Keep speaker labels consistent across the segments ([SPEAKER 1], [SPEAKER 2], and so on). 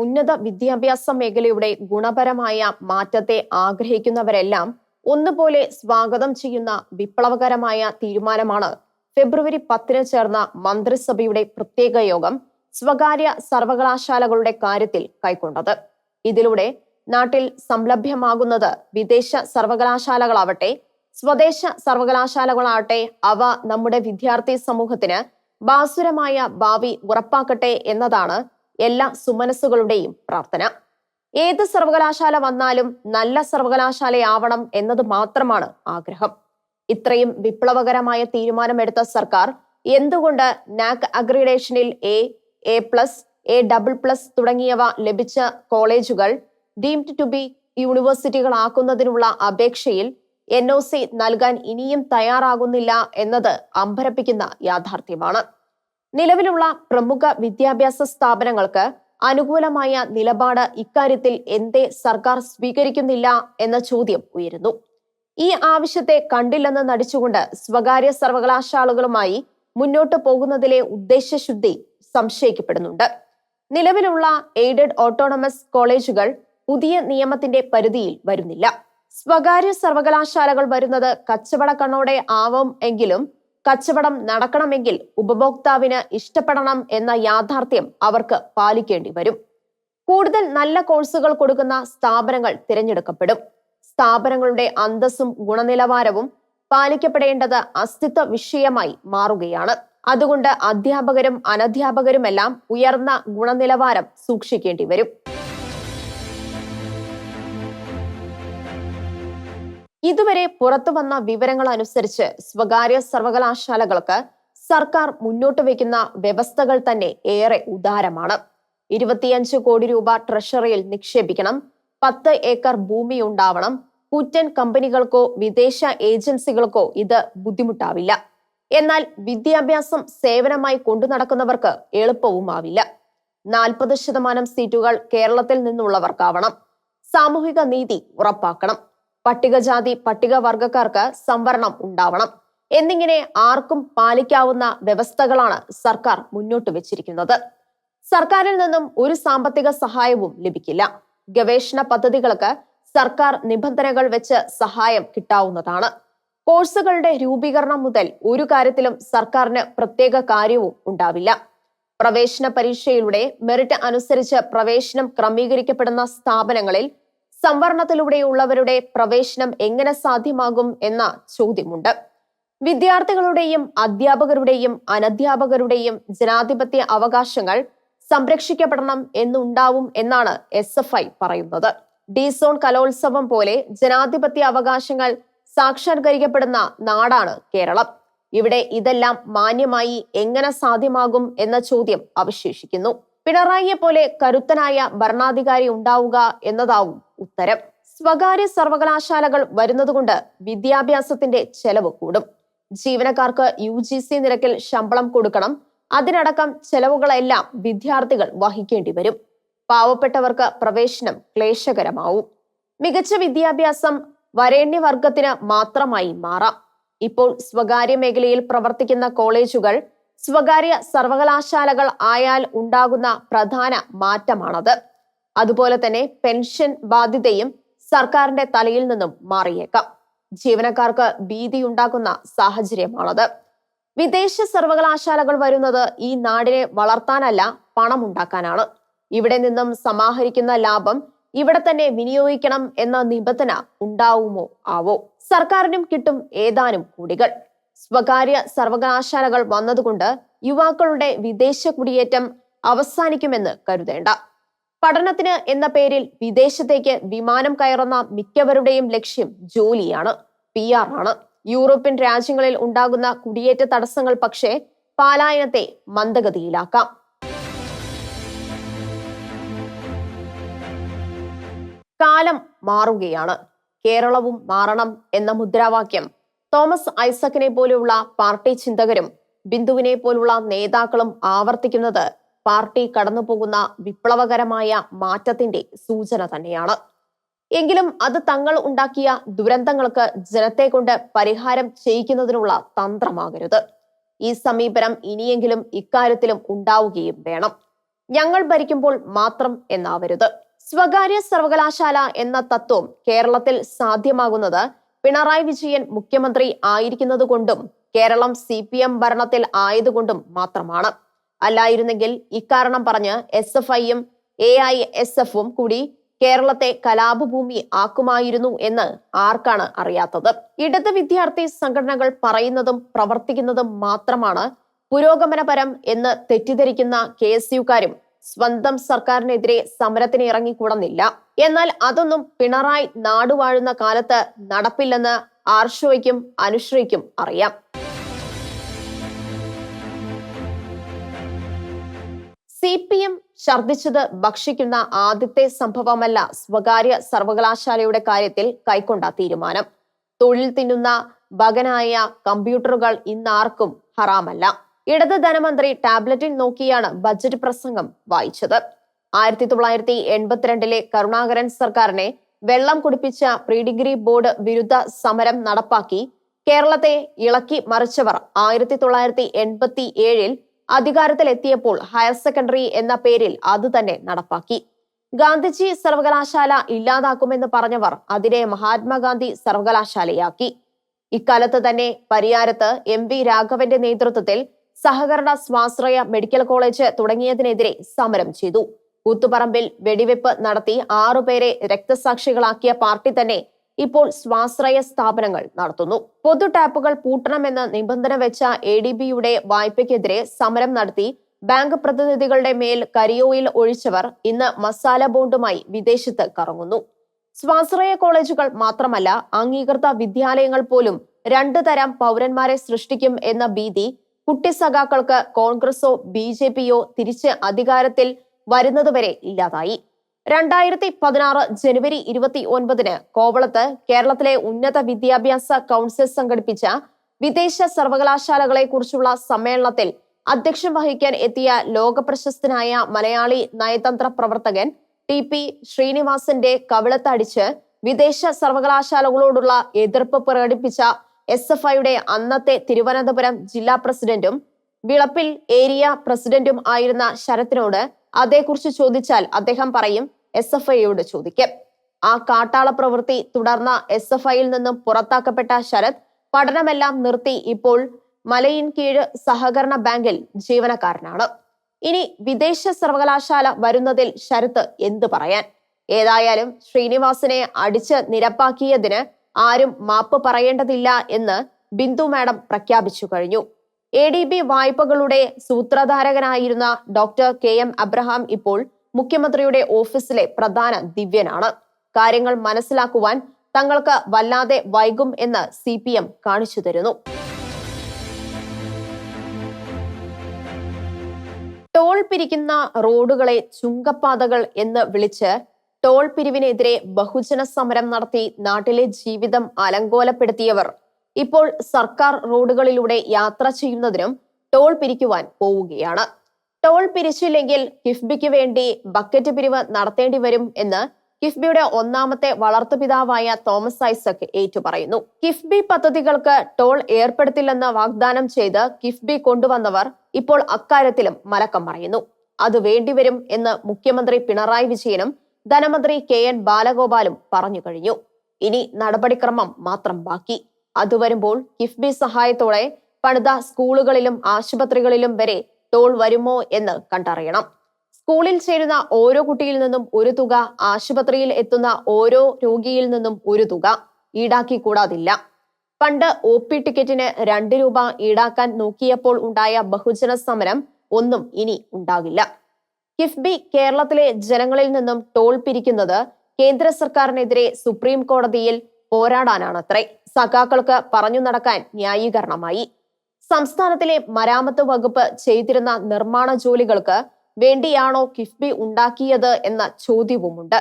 [SPEAKER 1] ഉന്നത വിദ്യാഭ്യാസ മേഖലയുടെ ഗുണപരമായ മാറ്റത്തെ ആഗ്രഹിക്കുന്നവരെല്ലാം ഒന്നുപോലെ സ്വാഗതം ചെയ്യുന്ന വിപ്ലവകരമായ തീരുമാനമാണ് ഫെബ്രുവരി 10 ചേർന്ന മന്ത്രിസഭയുടെ പ്രത്യേക യോഗം സ്വകാര്യ സർവകലാശാലകളുടെ കാര്യത്തിൽ കൈക്കൊണ്ടത്. ഇതിലൂടെ നാട്ടിൽ സംലഭ്യമാകുന്നത് വിദേശ സർവകലാശാലകളാവട്ടെ സ്വദേശ സർവകലാശാലകളാവട്ടെ അവ നമ്മുടെ വിദ്യാർത്ഥി സമൂഹത്തിന് ഭാസുരമായ ഭാവി ഉറപ്പാക്കട്ടെ എന്നതാണ് എല്ലാ സുമനസ്സുകളുടെയും പ്രാർത്ഥന. ഏത് സർവകലാശാല വന്നാലും നല്ല സർവകലാശാലയാവണം എന്നത് മാത്രമാണ് ആഗ്രഹം. ഇത്രയും വിപ്ലവകരമായ തീരുമാനമെടുത്ത സർക്കാർ എന്തുകൊണ്ട് നാക് അഗ്രിഡേഷനിൽ A+, A++ തുടങ്ങിയവ ലഭിച്ച കോളേജുകൾ ഡീംഡ് ടു ബി യൂണിവേഴ്സിറ്റികളാക്കുന്നതിനുള്ള അപേക്ഷയിൽ NOC നൽകാൻ ഇനിയും തയ്യാറാകുന്നില്ല എന്നത് അമ്പരപ്പിക്കുന്ന യാഥാർത്ഥ്യമാണ്. നിലവിലുള്ള പ്രമുഖ വിദ്യാഭ്യാസ സ്ഥാപനങ്ങൾക്ക് അനുകൂലമായ നിലപാട് ഇക്കാര്യത്തിൽ എന്തേ സർക്കാർ സ്വീകരിക്കുന്നില്ല എന്ന ചോദ്യം ഉയരുന്നു. ഈ ആവശ്യത്തെ കണ്ടില്ലെന്ന് നടിച്ചുകൊണ്ട് സ്വകാര്യ സർവകലാശാലകളുമായി മുന്നോട്ട് പോകുന്നതിലെ ഉദ്ദേശശുദ്ധി സംശയിക്കപ്പെടുന്നുണ്ട്. നിലവിലുള്ള എയ്ഡഡ് ഓട്ടോണമസ് കോളേജുകൾ പുതിയ നിയമത്തിന്റെ പരിധിയിൽ വരുന്നില്ല. സ്വകാര്യ സർവകലാശാലകൾ വരുന്നത് കച്ചവട കണ്ണോടെ ആവും എങ്കിലും കച്ചവടം നടക്കണമെങ്കിൽ ഉപഭോക്താവിന് ഇഷ്ടപ്പെടണം എന്ന യാഥാർത്ഥ്യം അവർക്ക് പാലിക്കേണ്ടി വരും. കൂടുതൽ നല്ല കോഴ്സുകൾ കൊടുക്കുന്ന സ്ഥാപനങ്ങൾ തിരഞ്ഞെടുക്കപ്പെടും. സ്ഥാപനങ്ങളുടെ അന്തസ്സും ഗുണനിലവാരവും പാലിക്കപ്പെടേണ്ടത് അസ്തിത്വ വിഷയമായി മാറുകയാണ്. അതുകൊണ്ട് അധ്യാപകരും അനധ്യാപകരുമെല്ലാം ഉയർന്ന ഗുണനിലവാരം സൂക്ഷിക്കേണ്ടി വരും. ഇതുവരെ പുറത്തുവന്ന വിവരങ്ങൾ അനുസരിച്ച് സ്വകാര്യ സർവകലാശാലകൾക്ക് സർക്കാർ മുന്നോട്ട് വയ്ക്കുന്ന വ്യവസ്ഥകൾ തന്നെ ഏറെ ഉദാരമാണ്. 25 കോടി രൂപ ട്രഷറിയിൽ നിക്ഷേപിക്കണം, 10 ഏക്കർ ഭൂമി ഉണ്ടാവണം. കൂറ്റൻ കമ്പനികൾക്കോ വിദേശ ഏജൻസികൾക്കോ ഇത് ബുദ്ധിമുട്ടാവില്ല. എന്നാൽ വിദ്യാഭ്യാസം സേവനമായി കൊണ്ടു നടക്കുന്നവർക്ക് എളുപ്പവുമാവില്ല. 40% സീറ്റുകൾ കേരളത്തിൽ നിന്നുള്ളവർക്കാവണം. സാമൂഹിക നീതി ഉറപ്പാക്കണം. പട്ടികജാതി പട്ടികവർഗക്കാർക്ക് സംവരണം ഉണ്ടാവണം എന്നിങ്ങനെ ആർക്കും പാലിക്കാവുന്ന വ്യവസ്ഥകളാണ് സർക്കാർ മുന്നോട്ട് വെച്ചിരിക്കുന്നത്. സർക്കാരിൽ നിന്നും ഒരു സാമ്പത്തിക സഹായവും ലഭിക്കില്ല. ഗവേഷണ പദ്ധതികൾക്ക് സർക്കാർ നിബന്ധനകൾ വെച്ച് സഹായം കിട്ടാവുന്നതാണ്. കോഴ്സുകളുടെ രൂപീകരണം മുതൽ ഒരു കാര്യത്തിലും സർക്കാരിന് പ്രത്യേക കാര്യവും ഉണ്ടാവില്ല. പ്രവേശന പരീക്ഷയിലൂടെ മെറിറ്റ് അനുസരിച്ച് പ്രവേശനം ക്രമീകരിക്കപ്പെടുന്ന സ്ഥാപനങ്ങളിൽ സംവരണത്തിലൂടെയുള്ളവരുടെ പ്രവേശനം എങ്ങനെ സാധ്യമാകും എന്ന ചോദ്യമുണ്ട്. വിദ്യാർത്ഥികളുടെയും അധ്യാപകരുടെയും അനധ്യാപകരുടെയും ജനാധിപത്യ അവകാശങ്ങൾ സംരക്ഷിക്കപ്പെടണം എന്നുണ്ടാവും എന്നാണ് SFI പറയുന്നത്. D-സോൺ കലോത്സവം പോലെ ജനാധിപത്യ അവകാശങ്ങൾ സാക്ഷാത്കരിക്കപ്പെടുന്ന നാടാണ് കേരളം. ഇവിടെ ഇതെല്ലാം മാന്യമായി എങ്ങനെ സാധ്യമാകും എന്ന ചോദ്യം അവശേഷിക്കുന്നു. പിണറായിയെ പോലെ കരുത്തനായ ഭരണാധികാരി ഉണ്ടാവുക എന്നതാവും ഉത്തരം. സ്വകാര്യ സർവകലാശാലകൾ വരുന്നതുകൊണ്ട് വിദ്യാഭ്യാസത്തിന്റെ ചെലവ് കൂടും. ജീവനക്കാർക്ക് UGC നിരക്കിൽ ശമ്പളം കൊടുക്കണം. അതിനടക്കം ചെലവുകളെല്ലാം വിദ്യാർത്ഥികൾ വഹിക്കേണ്ടി വരും. പാവപ്പെട്ടവർക്ക് പ്രവേശനം ക്ലേശകരമാവും. മികച്ച വിദ്യാഭ്യാസം വരേണ്യവർഗത്തിന് മാത്രമായി മാറാം. ഇപ്പോൾ സ്വകാര്യ മേഖലയിൽ പ്രവർത്തിക്കുന്ന കോളേജുകൾ സ്വകാര്യ സർവകലാശാലകൾ ആയാൽ ഉണ്ടാകുന്ന പ്രധാന മാറ്റമാണത്. അതുപോലെ തന്നെ പെൻഷൻ ബാധ്യതയും സർക്കാരിന്റെ തലയിൽ നിന്നും മാറിയേക്കാം. ജീവനക്കാർക്ക് ഭീതിയുണ്ടാക്കുന്ന സാഹചര്യമാണത്. വിദേശ സർവകലാശാലകൾ വരുന്നത് ഈ നാടിനെ വളർത്താനല്ല, പണമുണ്ടാക്കാനാണ്. ഇവിടെ നിന്നും സമാഹരിക്കുന്ന ലാഭം ഇവിടെ തന്നെ വിനിയോഗിക്കണം എന്ന നിബന്ധന ഉണ്ടാവുമോ ആവോ. സർക്കാരിനും കിട്ടും ഏതാനും കോടികൾ. സ്വകാര്യ സർവകലാശാലകൾ വന്നതുകൊണ്ട് യുവാക്കളുടെ വിദേശ കുടിയേറ്റം അവസാനിക്കുമെന്ന് കരുതേണ്ട. പഠനത്തിന് എന്ന പേരിൽ വിദേശത്തേക്ക് വിമാനം കയറുന്ന മിക്കവരുടെയും ലക്ഷ്യം ജോലിയാണ്, PR ആണ്. യൂറോപ്യൻ രാജ്യങ്ങളിൽ ഉണ്ടാകുന്ന കുടിയേറ്റ തടസ്സങ്ങൾ പക്ഷേ പലായനത്തെ മന്ദഗതിയിലാക്കാം. കാലം മാറുകയാണ്, കേരളവും മാറണം എന്ന മുദ്രാവാക്യം തോമസ് ഐസക്കിനെ പോലുള്ള പാർട്ടി ചിന്തകരും ബിന്ദുവിനെ പോലുള്ള നേതാക്കളും ആവർത്തിക്കുന്നത് പാർട്ടി കടന്നുപോകുന്ന വിപ്ലവകരമായ മാറ്റത്തിന്റെ സൂചന തന്നെയാണ്. എങ്കിലും അത് തങ്ങൾ ഉണ്ടാക്കിയ ദുരന്തങ്ങൾക്ക് ജനത്തെ കൊണ്ട് പരിഹാരം ചെയ്യിക്കുന്നതിനുള്ള തന്ത്രമാകരുത്. ഈ സമീപനം ഇനിയെങ്കിലും ഇക്കാര്യത്തിലും ഉണ്ടാവുകയും വേണം. ഞങ്ങൾ ഭരിക്കുമ്പോൾ മാത്രം എന്നാവരുത്. സ്വകാര്യ സർവകലാശാല എന്ന തത്വം കേരളത്തിൽ സാധ്യമാകുന്നത് പിണറായി വിജയൻ മുഖ്യമന്ത്രി ആയിരിക്കുന്നത് കൊണ്ടും കേരളം CPM ഭരണത്തിൽ ആയതുകൊണ്ടും മാത്രമാണ്. അല്ലായിരുന്നെങ്കിൽ ഇക്കാരണം പറഞ്ഞ് SFIയും AISFും കൂടി കേരളത്തെ കലാപഭൂമി ആക്കുമായിരുന്നു എന്ന് ആർക്കാണ് അറിയാത്തത്? ഇടത് വിദ്യാർത്ഥി സംഘടനകൾ പറയുന്നതും പ്രവർത്തിക്കുന്നതും മാത്രമാണ് പുരോഗമനപരം എന്ന് തെറ്റിദ്ധരിക്കുന്ന KSUക്കാരും സ്വന്തം സർക്കാരിനെതിരെ സമരത്തിന് ഇറങ്ങിക്കൂടുന്നില്ല. എന്നാൽ അതൊന്നും പിണറായി നാടുവാഴുന്ന കാലത്ത് നടപ്പില്ലെന്ന് ആർഷോയ്ക്കും അനുശ്രീക്കും അറിയാം. CPM ഛർദ്ദിച്ചത് ഭക്ഷിക്കുന്ന ആദ്യത്തെ സംഭവമല്ല സ്വകാര്യ സർവകലാശാലയുടെ കാര്യത്തിൽ കൈക്കൊണ്ട തീരുമാനം. തൊഴിൽ തിന്നുന്ന ഭഗനായ കമ്പ്യൂട്ടറുകൾ ഇന്നാർക്കും ഹറാമല്ല. ഇടത് ധനമന്ത്രി ടാബ്ലറ്റിൽ നോക്കിയാണ് ബജറ്റ് പ്രസംഗം വായിച്ചത്. 1982 കരുണാകരൻ സർക്കാരിനെ വെള്ളം കുടിപ്പിച്ച പ്രീ ഡിഗ്രി ബോർഡ് വിരുദ്ധ സമരം നടപ്പാക്കി കേരളത്തെ ഇളക്കി മറിച്ചവർ 1987 അധികാരത്തിലെത്തിയപ്പോൾ ഹയർ സെക്കൻഡറി എന്ന പേരിൽ അത് തന്നെ നടപ്പാക്കി. ഗാന്ധിജി സർവകലാശാല ഇല്ലാതാക്കുമെന്ന് പറഞ്ഞവർ അതിനെ മഹാത്മാഗാന്ധി സർവകലാശാലയാക്കി. ഇക്കാലത്ത് തന്നെ പരിയാരത്ത് MV രാഘവന്റെ നേതൃത്വത്തിൽ സഹകരണ സ്വാശ്രയ മെഡിക്കൽ കോളേജ് തുടങ്ങിയതിനെതിരെ സമരം ചെയ്തു. കൂത്തുപറമ്പിൽ വെടിവെപ്പ് നടത്തി 6 പേരെ രക്തസാക്ഷികളാക്കിയ പാർട്ടി തന്നെ ഇപ്പോൾ സ്വാശ്രയ സ്ഥാപനങ്ങൾ നടത്തുന്നു. പൊതു ടാപ്പുകൾ പൂട്ടണമെന്ന് നിബന്ധന വെച്ച ADBയുടെ വായ്പയ്ക്കെതിരെ സമരം നടത്തി ബാങ്ക് പ്രതിനിധികളുടെ മേൽ കരിയോയിൽ ഒഴിച്ചവർ ഇന്ന് മസാല ബോണ്ടുമായി വിദേശത്ത് കറങ്ങുന്നു. സ്വാശ്രയ കോളേജുകൾ മാത്രമല്ല, അംഗീകൃത വിദ്യാലയങ്ങൾ പോലും 2 തരം പൗരന്മാരെ സൃഷ്ടിക്കും എന്ന ഭീതി കുട്ടിസഖാക്കൾക്ക് കോൺഗ്രസോ BJPയോ തിരിച്ച് അധികാരത്തിൽ വരുന്നതുവരെ ഇല്ലാതായി. 2016 ജനുവരി 29 കോവളത്ത് കേരളത്തിലെ ഉന്നത വിദ്യാഭ്യാസ കൗൺസിൽ സംഘടിപ്പിച്ച വിദേശ സർവകലാശാലകളെ കുറിച്ചുള്ള സമ്മേളനത്തിൽ അധ്യക്ഷം വഹിക്കാൻ എത്തിയ ലോകപ്രശസ്തനായ മലയാളി നയതന്ത്ര പ്രവർത്തകൻ TP ശ്രീനിവാസന്റെ കവിളത്തടിച്ച് വിദേശ സർവകലാശാലകളോടുള്ള എതിർപ്പ് പ്രകടിപ്പിച്ച SFIയുടെ അന്നത്തെ തിരുവനന്തപുരം ജില്ലാ പ്രസിഡന്റും വിളപ്പിൽ ഏരിയ പ്രസിഡന്റും ആയിരുന്ന ശരത്തിനോട് അതേക്കുറിച്ച് ചോദിച്ചാൽ അദ്ദേഹം പറയും SFIയോട് ചോദിക്കും. ആ കാട്ടാള പ്രവൃത്തി തുടർന്ന SFIയിൽ നിന്നും പുറത്താക്കപ്പെട്ട ശരത് പഠനമെല്ലാം നിർത്തി ഇപ്പോൾ മലയിൻകീഴ് സഹകരണ ബാങ്കിൽ ജീവനക്കാരനാണ്. ഇനി വിദേശ സർവകലാശാല വരുന്നതിൽ ശരത്ത് എന്തു പറയാൻ? ഏതായാലും ശ്രീനിവാസനെ അടിച്ച് നിരപ്പാക്കിയതിന് ആരും മാപ്പ് പറയേണ്ടതില്ല എന്ന് ബിന്ദു മാഡം പ്രഖ്യാപിച്ചു കഴിഞ്ഞു. ADB വായ്പകളുടെ സൂത്രധാരകനായിരുന്ന ഡോക്ടർ KM അബ്രഹാം ഇപ്പോൾ മുഖ്യമന്ത്രിയുടെ ഓഫീസിലെ പ്രധാന ദിവ്യനാണ്. കാര്യങ്ങൾ മനസ്സിലാക്കുവാൻ തങ്ങൾക്ക് വല്ലാതെ വൈകും എന്ന് CPM കാണിച്ചു തരുന്നു. ടോൾ പിരിക്കുന്ന റോഡുകളെ ചുങ്കപ്പാതകൾ എന്ന് വിളിച്ച് ടോൾ പിരിവിനെതിരെ ബഹുജന സമരം നടത്തി നാട്ടിലെ ജീവിതം അലങ്കോലപ്പെടുത്തിയവർ ഇപ്പോൾ സർക്കാർ റോഡുകളിലൂടെ യാത്ര ചെയ്യുന്നതിനും ടോൾ പിരിക്കുവാൻ പോവുകയാണ്. ടോൾ പിരിച്ചില്ലെങ്കിൽ കിഫ്ബിക്ക് വേണ്ടി ബക്കറ്റ് പിരിവ് നടത്തേണ്ടി വരും എന്ന് കിഫ്ബിയുടെ ഒന്നാമത്തെ വളർത്തുപിതാവായ തോമസ് ഐസക് ഏറ്റുപറയുന്നു. കിഫ്ബി പദ്ധതികൾക്ക് ടോൾ ഏർപ്പെടുത്തില്ലെന്ന് വാഗ്ദാനം ചെയ്ത് കിഫ്ബി കൊണ്ടുവന്നവർ ഇപ്പോൾ അക്കാര്യത്തിലും മലക്കം പറയുന്നു. അത് വേണ്ടിവരും എന്ന് മുഖ്യമന്ത്രി പിണറായി വിജയനും ധനമന്ത്രി KN ബാലഗോപാലും പറഞ്ഞു കഴിഞ്ഞു. ഇനി നടപടിക്രമം മാത്രം ബാക്കി. അത് വരുമ്പോൾ കിഫ്ബി സഹായത്തോടെ പണിത സ്കൂളുകളിലും ആശുപത്രികളിലും വരെ ടോൾ വരുമോ എന്ന് കണ്ടറിയണം. സ്കൂളിൽ ചേരുന്ന ഓരോ കുട്ടിയിൽ നിന്നും ഒരു തുക, ആശുപത്രിയിൽ എത്തുന്ന ഓരോ രോഗിയിൽ നിന്നും ഒരു തുക ഈടാക്കി കൂടാതില്ല. പണ്ട് OP ടിക്കറ്റിന് 2 രൂപ ഈടാക്കാൻ നോക്കിയപ്പോൾ ഉണ്ടായ ബഹുജന സമരം ഒന്നും ഇനി ഉണ്ടാകില്ല. കിഫ്ബി കേരളത്തിലെ ജനങ്ങളിൽ നിന്നും ടോൾ പിരിക്കുന്നത് കേന്ദ്ര സർക്കാരിനെതിരെ സുപ്രീം കോടതിയിൽ പോരാടാനാണത്രേ. സഖാക്കൾക്ക് പറഞ്ഞു നടക്കാൻ ന്യായീകരണമായി. സംസ്ഥാനത്തിലെ മരാമത്ത് വകുപ്പ് ചെയ്തിരുന്ന നിർമ്മാണ ജോലികൾക്ക് വേണ്ടിയാണോ കിഫ്ബി ഉണ്ടാക്കിയത് എന്ന ചോദ്യവുമുണ്ട്.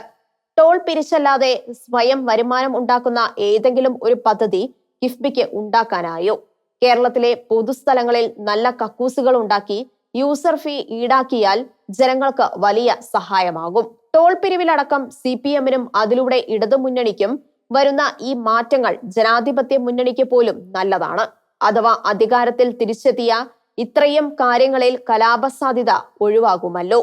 [SPEAKER 1] ടോൾ പിരിച്ചല്ലാതെ സ്വയം വരുമാനം ഉണ്ടാക്കുന്ന ഏതെങ്കിലും ഒരു പദ്ധതി കിഫ്ബിക്ക് ഉണ്ടാക്കാനായോ? കേരളത്തിലെ പൊതുസ്ഥലങ്ങളിൽ നല്ല കക്കൂസുകൾ ഉണ്ടാക്കി യൂസർ ഫീ ഈടാക്കിയാൽ ജനങ്ങൾക്ക് വലിയ സഹായമാകും. ടോൾ പിരിവിലടക്കം CPMനും അതിലൂടെ ഇടതുമുന്നണിക്കും വരുന്ന ഈ മാറ്റങ്ങൾ ജനാധിപത്യ മുന്നണിക്ക് പോലും നല്ലതാണ്. അഥവാ അധികാരത്തിൽ തിരിച്ചെത്തിയ ഇത്രയും കാര്യങ്ങളിൽ കലാപസാധ്യത ഒഴിവാകുമല്ലോ.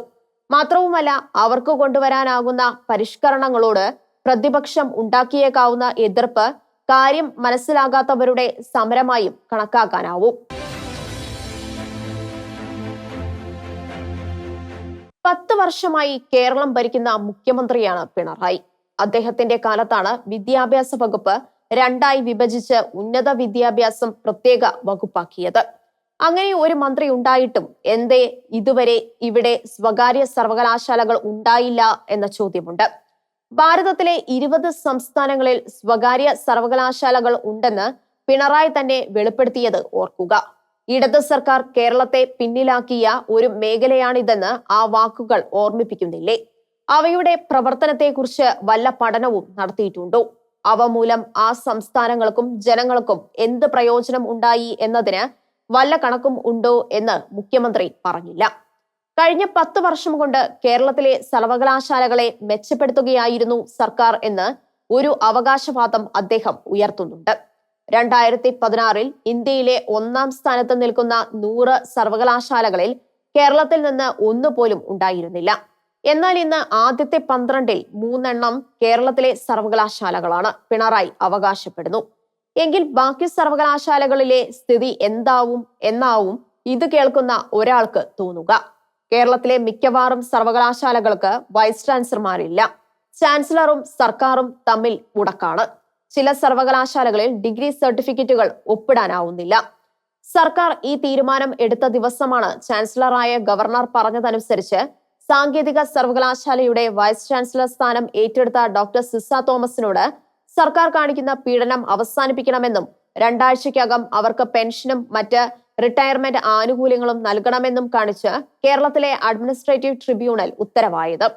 [SPEAKER 1] മാത്രവുമല്ല, അവർക്ക് കൊണ്ടുവരാനാകുന്ന പരിഷ്കരണങ്ങളോട് പ്രതിപക്ഷം ഉണ്ടാക്കിയേക്കാവുന്ന എതിർപ്പ് കാര്യം മനസ്സിലാകാത്തവരുടെ സമരമായും കണക്കാക്കാനാവും. 10 വർഷമായി കേരളം ഭരിക്കുന്ന മുഖ്യമന്ത്രിയാണ് പിണറായി. അദ്ദേഹത്തിന്റെ കാലത്താണ് വിദ്യാഭ്യാസ വകുപ്പ് രണ്ടായി വിഭജിച്ച് ഉന്നത വിദ്യാഭ്യാസം പ്രത്യേക വകുപ്പാക്കിയത്. അങ്ങനെ ഒരു മന്ത്രി ഉണ്ടായിട്ടും എന്തേ ഇതുവരെ ഇവിടെ സ്വകാര്യ സർവകലാശാലകൾ ഉണ്ടായില്ല എന്ന ചോദ്യമുണ്ട്. ഭാരതത്തിലെ 20 സംസ്ഥാനങ്ങളിൽ സ്വകാര്യ സർവകലാശാലകൾ ഉണ്ടെന്ന് പിണറായി തന്നെ വെളിപ്പെടുത്തിയത് ഓർക്കുക. ഇടത് സർക്കാർ കേരളത്തെ പിന്നിലാക്കിയ ഒരു മേഖലയാണിതെന്ന് ആ വാക്കുകൾ ഓർമ്മിപ്പിക്കുന്നില്ലേ? അവയുടെ പ്രവർത്തനത്തെക്കുറിച്ച് വല്ല പഠനവും നടത്തിയിട്ടുണ്ടോ? അവ മൂലം ആ സംസ്ഥാനങ്ങൾക്കും ജനങ്ങൾക്കും എന്ത് പ്രയോജനം ഉണ്ടായി എന്നതിന് വല്ല കണക്കും ഉണ്ടോ എന്ന് മുഖ്യമന്ത്രി പറഞ്ഞില്ല. കഴിഞ്ഞ 10 വർഷം കൊണ്ട് കേരളത്തിലെ സർവകലാശാലകളെ മെച്ചപ്പെടുത്തുകയായിരുന്നു സർക്കാർ എന്ന് ഒരു അവകാശവാദം അദ്ദേഹം ഉയർത്തുന്നുണ്ട്. 2016 ഇന്ത്യയിലെ 1-ാം സ്ഥാനത്ത് നിൽക്കുന്ന 100 സർവകലാശാലകളിൽ കേരളത്തിൽ നിന്ന് ഒന്നുപോലും ഉണ്ടായിരുന്നില്ല. എന്നാൽ ഇന്ന് ആദ്യത്തെ 12-ൽ 3 എണ്ണം കേരളത്തിലെ സർവകലാശാലകളാണ് പിണറായി അവകാശപ്പെടുന്നു. എങ്കിൽ ബാക്കി സർവകലാശാലകളിലെ സ്ഥിതി എന്താവും എന്നാവും ഇത് കേൾക്കുന്ന ഒരാൾക്ക് തോന്നുക. കേരളത്തിലെ മിക്കവാറും സർവകലാശാലകൾക്ക് വൈസ് ചാൻസലർമാരില്ല. ചാൻസലറും സർക്കാരും തമ്മിൽ ഉടക്കാണ്. ചില സർവകലാശാലകളിൽ ഡിഗ്രി സർട്ടിഫിക്കറ്റുകൾ ഒപ്പിടാനാവുന്നില്ല. സർക്കാർ ഈ തീരുമാനം എടുത്ത ദിവസമാണ് ചാൻസലറായ ഗവർണർ പറഞ്ഞതനുസരിച്ച് സാങ്കേതിക സർവകലാശാലയുടെ വൈസ് ചാൻസലർ സ്ഥാനം ഏറ്റെടുത്ത ഡോക്ടർ സിസ തോമസിനോട് സർക്കാർ കാണിക്കുന്ന പീഡനം അവസാനിപ്പിക്കണമെന്നും 2 ആഴ്ചയ്ക്കകം അവർക്ക് പെൻഷനും മറ്റ് റിട്ടയർമെന്റ് ആനുകൂല്യങ്ങളും നൽകണമെന്നും കാണിച്ച് കേരളത്തിലെ അഡ്മിനിസ്ട്രേറ്റീവ് ട്രിബ്യൂണൽ ഉത്തരവായത്.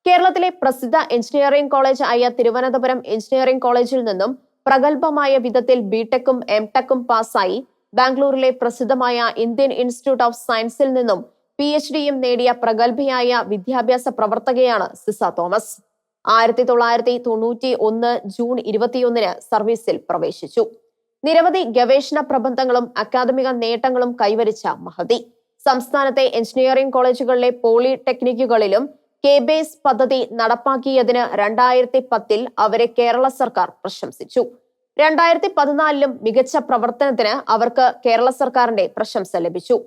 [SPEAKER 1] കേരളത്തിലെ പ്രസിദ്ധ എഞ്ചിനീയറിംഗ് കോളേജ് ആയ തിരുവനന്തപുരം എഞ്ചിനീയറിംഗ് കോളേജിൽ നിന്നും പ്രഗത്ഭമായ വിധത്തിൽ ബിടെക്കും എംടെക്കും പാസ്സായി ബാംഗ്ലൂരിലെ പ്രസിദ്ധമായ ഇന്ത്യൻ ഇൻസ്റ്റിറ്റ്യൂട്ട് ഓഫ് സയൻസിൽ നിന്നും PhDയും നേടിയ പ്രഗത്ഭയായ വിദ്യാഭ്യാസ പ്രവർത്തകയാണ് സിസ തോമസ്. 1991 ജൂൺ 21 സർവീസിൽ പ്രവേശിച്ചു. നിരവധി ഗവേഷണ പ്രബന്ധങ്ങളും അക്കാദമിക നേട്ടങ്ങളും കൈവരിച്ച മഹതി സംസ്ഥാനത്തെ എഞ്ചിനീയറിംഗ് കോളേജുകളിലെ പോളിടെക്നിക്കുകളിലും KBase പദ്ധതി നടപ്പാക്കിയതിന് 2010 അവരെ കേരള സർക്കാർ പ്രശംസിച്ചു. 2014 മികച്ച പ്രവർത്തനത്തിന് അവർക്ക് കേരള സർക്കാരിന്റെ പ്രശംസ ലഭിച്ചു.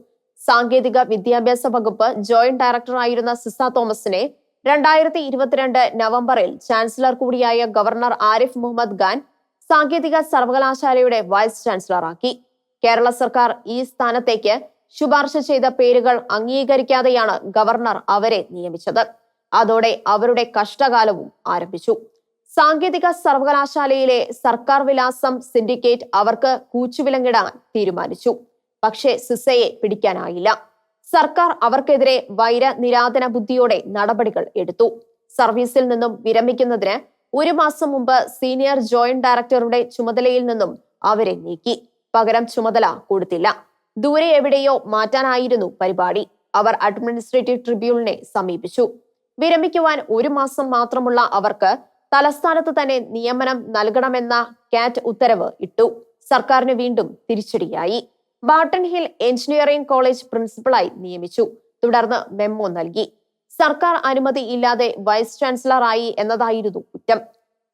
[SPEAKER 1] സാങ്കേതിക വിദ്യാഭ്യാസ വകുപ്പ് ജോയിന്റ് ഡയറക്ടറായിരുന്ന സിസ തോമസിനെ 2022 നവംബറിൽ ചാൻസലർ കൂടിയായ ഗവർണർ ആരിഫ് മുഹമ്മദ് ഖാൻ സാങ്കേതിക സർവകലാശാലയുടെ വൈസ് ചാൻസലറാക്കി. കേരള സർക്കാർ ഈ സ്ഥാനത്തേക്ക് ശുപാർശ ചെയ്ത പേരുകൾ അംഗീകരിക്കാതെയാണ് ഗവർണർ അവരെ നിയമിച്ചത്. അതോടെ അവരുടെ കഷ്ടകാലവും ആരംഭിച്ചു. സാങ്കേതിക സർവകലാശാലയിലെ സർക്കാർ വിലാസം സിൻഡിക്കേറ്റ് അവർക്ക് കൂച്ചുവിലങ്ങിടാൻ തീരുമാനിച്ചു. പക്ഷേ സിസയെ പിടിക്കാനായില്ല. സർക്കാർ അവർക്കെതിരെ വൈരനിരാധന ബുദ്ധിയോടെ നടപടികൾ എടുത്തു. സർവീസിൽ നിന്നും വിരമിക്കുന്നതിന് 1 മാസം മുമ്പ് സീനിയർ ജോയിന്റ് ഡയറക്ടറുടെ ചുമതലയിൽ നിന്നും അവരെ നീക്കി. പകരം ചുമതല കൊടുത്തില്ല. ദൂരെ എവിടെയോ മാറ്റാനായിരുന്നു പരിപാടി. അവർ അഡ്മിനിസ്ട്രേറ്റീവ് ട്രിബ്യൂണലിനെ സമീപിച്ചു. വിരമിക്കുവാൻ 1 മാസം മാത്രമുള്ള അവർക്ക് തലസ്ഥാനത്ത് തന്നെ നിയമനം നൽകണമെന്ന കാറ്റ് ഉത്തരവ് ഇട്ടു. സർക്കാരിന് വീണ്ടും തിരിച്ചടിയായി. ബാട്ടൺ ഹിൽ എഞ്ചിനീയറിംഗ് കോളേജ് പ്രിൻസിപ്പളായി നിയമിച്ചു. തുടർന്ന് മെമ്മോ നൽകി. സർക്കാർ അനുമതി ഇല്ലാതെ വൈസ് ചാൻസലറായി എന്നതായിരുന്നു കുറ്റം.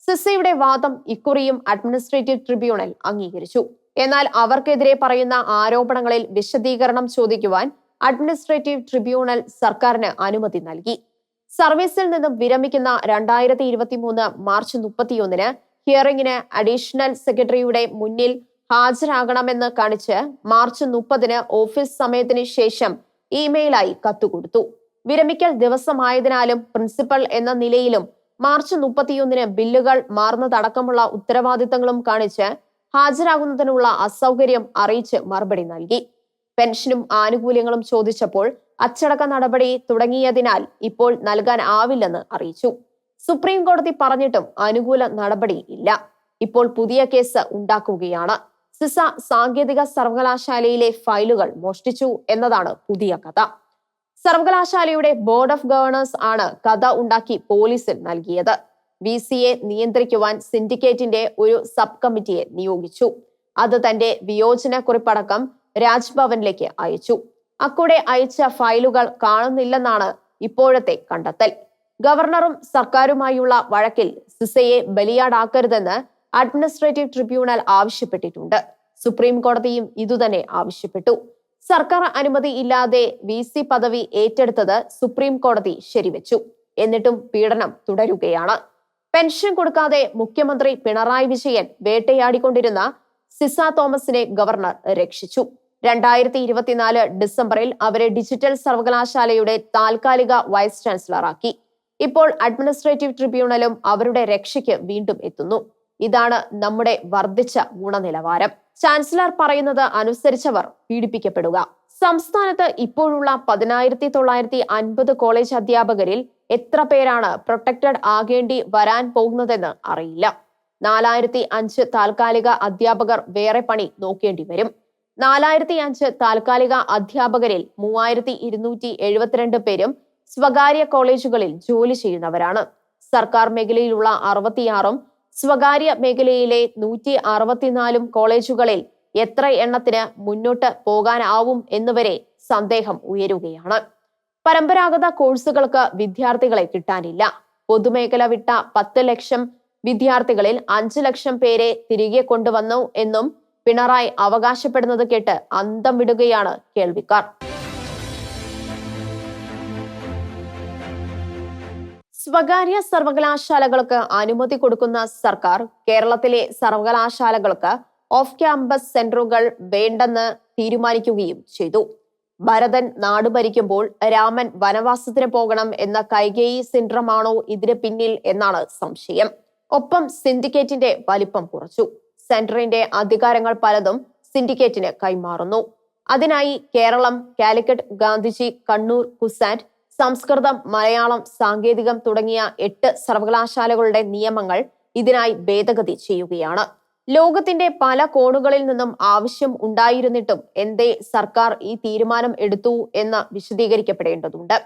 [SPEAKER 1] സിസയുടെ വാദം ഇക്കുറിയും അഡ്മിനിസ്ട്രേറ്റീവ് ട്രിബ്യൂണൽ അംഗീകരിച്ചു. എന്നാൽ അവർക്കെതിരെ പറയുന്ന ആരോപണങ്ങളിൽ വിശദീകരണം ചോദിക്കുവാൻ അഡ്മിനിസ്ട്രേറ്റീവ് ട്രിബ്യൂണൽ സർക്കാരിന് അനുമതി നൽകി. സർവീസിൽ നിന്നും വിരമിക്കുന്ന 2023 മാർച്ച് 31 ഹിയറിംഗിന് അഡീഷണൽ സെക്രട്ടറിയുടെ മുന്നിൽ ഹാജരാകണമെന്ന് കാണിച്ച് മാർച്ച് 30 ഓഫീസ് സമയത്തിന് ശേഷം ഇമെയിലായി കത്തുകൊടുത്തു. വിരമിക്കൽ ദിവസമായതിനാലും പ്രിൻസിപ്പൽ എന്ന നിലയിലും മാർച്ച് 31 ബില്ലുകൾ മാറുന്നതടക്കമുള്ള ഉത്തരവാദിത്തങ്ങളും കാണിച്ച് ഹാജരാകുന്നതിനുള്ള അസൗകര്യം അറിയിച്ച് മറുപടി നൽകി. പെൻഷനും ആനുകൂല്യങ്ങളും ചോദിച്ചപ്പോൾ അച്ചടക്ക നടപടി തുടങ്ങിയതിനാൽ ഇപ്പോൾ നൽകാൻ ആവില്ലെന്ന് അറിയിച്ചു. സുപ്രീം കോടതി പറഞ്ഞിട്ടും അനുകൂല നടപടി ഇല്ല. ഇപ്പോൾ പുതിയ കേസ് ഉണ്ടാക്കുകയാണ്. സിസ സാങ്കേതിക സർവകലാശാലയിലെ ഫയലുകൾ മോഷ്ടിച്ചു എന്നതാണ് പുതിയ കഥ. സർവകലാശാലയുടെ ബോർഡ് ഓഫ് ഗവർണേഴ്സ് ആണ് കഥ ഉണ്ടാക്കി പോലീസിൽ നൽകിയത്. VCയെ നിയന്ത്രിക്കുവാൻ സിൻഡിക്കേറ്റിന്റെ ഒരു സബ് കമ്മിറ്റിയെ നിയോഗിച്ചു. അത് തന്റെ വിയോജന കുറിപ്പടക്കം രാജ്ഭവനിലേക്ക് അയച്ചു. അക്കൂടെ അയച്ച ഫയലുകൾ കാണുന്നില്ലെന്നാണ് ഇപ്പോഴത്തെ കണ്ടെത്തൽ. ഗവർണറും സർക്കാരുമായുള്ള വഴക്കിൽ സിസയെ ബലിയാടാക്കരുതെന്ന് അഡ്മിനിസ്ട്രേറ്റീവ് ട്രിബ്യൂണൽ ആവശ്യപ്പെട്ടിട്ടുണ്ട്. സുപ്രീം കോടതിയും ഇതുതന്നെ ആവശ്യപ്പെട്ടു. സർക്കാർ അനുമതി ഇല്ലാതെ VC പദവി ഏറ്റെടുത്തത് സുപ്രീം കോടതി ശരിവെച്ചു. എന്നിട്ടും പീഡനം തുടരുകയാണ്. പെൻഷൻ കൊടുക്കാതെ മുഖ്യമന്ത്രി പിണറായി വിജയൻ വേട്ടയാടിക്കൊണ്ടിരുന്ന സിസ തോമസിനെ ഗവർണർ രക്ഷിച്ചു. 2024 ഡിസംബറിൽ അവരെ ഡിജിറ്റൽ സർവകലാശാലയുടെ താൽക്കാലിക വൈസ് ചാൻസലറാക്കി. ഇപ്പോൾ അഡ്മിനിസ്ട്രേറ്റീവ് ട്രിബ്യൂണലും അവരുടെ രക്ഷയ്ക്ക് വീണ്ടും എത്തുന്നു. ഇതാണ് നമ്മുടെ വർദ്ധിച്ച ഗുണനിലവാരം. ചാൻസലർ പറയുന്നത് അനുസരിച്ചവർ പീഡിപ്പിക്കപ്പെടുക. സംസ്ഥാനത്ത് ഇപ്പോഴുള്ള 10,950 കോളേജ് അധ്യാപകരിൽ എത്ര പേരാണ് പ്രൊട്ടക്റ്റഡ് ആകേണ്ടി വരാൻ പോകുന്നതെന്ന് അറിയില്ല. 4005 താൽക്കാലിക അധ്യാപകർ വേറെ പണി നോക്കേണ്ടി വരും. 4005 താൽക്കാലിക അധ്യാപകരിൽ 3272 പേരും സ്വകാര്യ കോളേജുകളിൽ ജോലി ചെയ്യുന്നവരാണ്. സർക്കാർ മേഖലയിലുള്ള 66ഉം സ്വകാര്യ മേഖലയിലെ 164 കോളേജുകളിൽ എത്ര എണ്ണത്തിന് മുന്നോട്ട് പോകാനാവും എന്നുവരെ സന്ദേഹം ഉയരുകയാണ്. പരമ്പരാഗത കോഴ്സുകൾക്ക് വിദ്യാർത്ഥികളെ കിട്ടാനില്ല. പൊതുമേഖല വിട്ട 10 ലക്ഷം വിദ്യാർത്ഥികളിൽ 5 ലക്ഷം പേരെ തിരികെ കൊണ്ടുവന്നു എന്നും പിണറായി അവകാശപ്പെടുന്നത് കേട്ട് അന്തം വിടുകയാണ് കേൾവിക്കാർ. സ്വകാര്യ സർവകലാശാലകൾക്ക് അനുമതി കൊടുക്കുന്ന സർക്കാർ കേരളത്തിലെ സർവകലാശാലകൾക്ക് ഓഫ് ക്യാമ്പസ് സെന്ററുകൾ വേണ്ടെന്ന് തീരുമാനിക്കുകയും ചെയ്തു. ഭരതൻ നാട് ഭരിക്കുമ്പോൾ രാമൻ വനവാസത്തിന് പോകണം എന്ന കൈകേയി സിൻഡ്രമാണോ ഇതിന് പിന്നിൽ എന്നാണ് സംശയം. ഒപ്പം സിൻഡിക്കേറ്റിന്റെ വലിപ്പം കുറച്ചു. സെന്ററിന്റെ അധികാരങ്ങൾ പലതും സിൻഡിക്കേറ്റിന് കൈമാറുന്നു. അതിനായി കേരളം, കാലിക്കറ്റ്, ഗാന്ധിജി, കണ്ണൂർ, കുസാറ്റ്, സംസ്കൃതം, മലയാളം, സാങ്കേതികം തുടങ്ങിയ 8 സർവകലാശാലകളുടെ നിയമങ്ങൾ ഇതിനായി ഭേദഗതി ചെയ്യുകയാണ്. ലോകത്തിന്റെ പല കോണുകളിൽ നിന്നും ആവശ്യം ഉണ്ടായിരുന്നിട്ടും എന്തേ സർക്കാർ ഈ തീരുമാനം എടുത്തു എന്ന് വിശദീകരിക്കപ്പെടേണ്ടതുണ്ട്.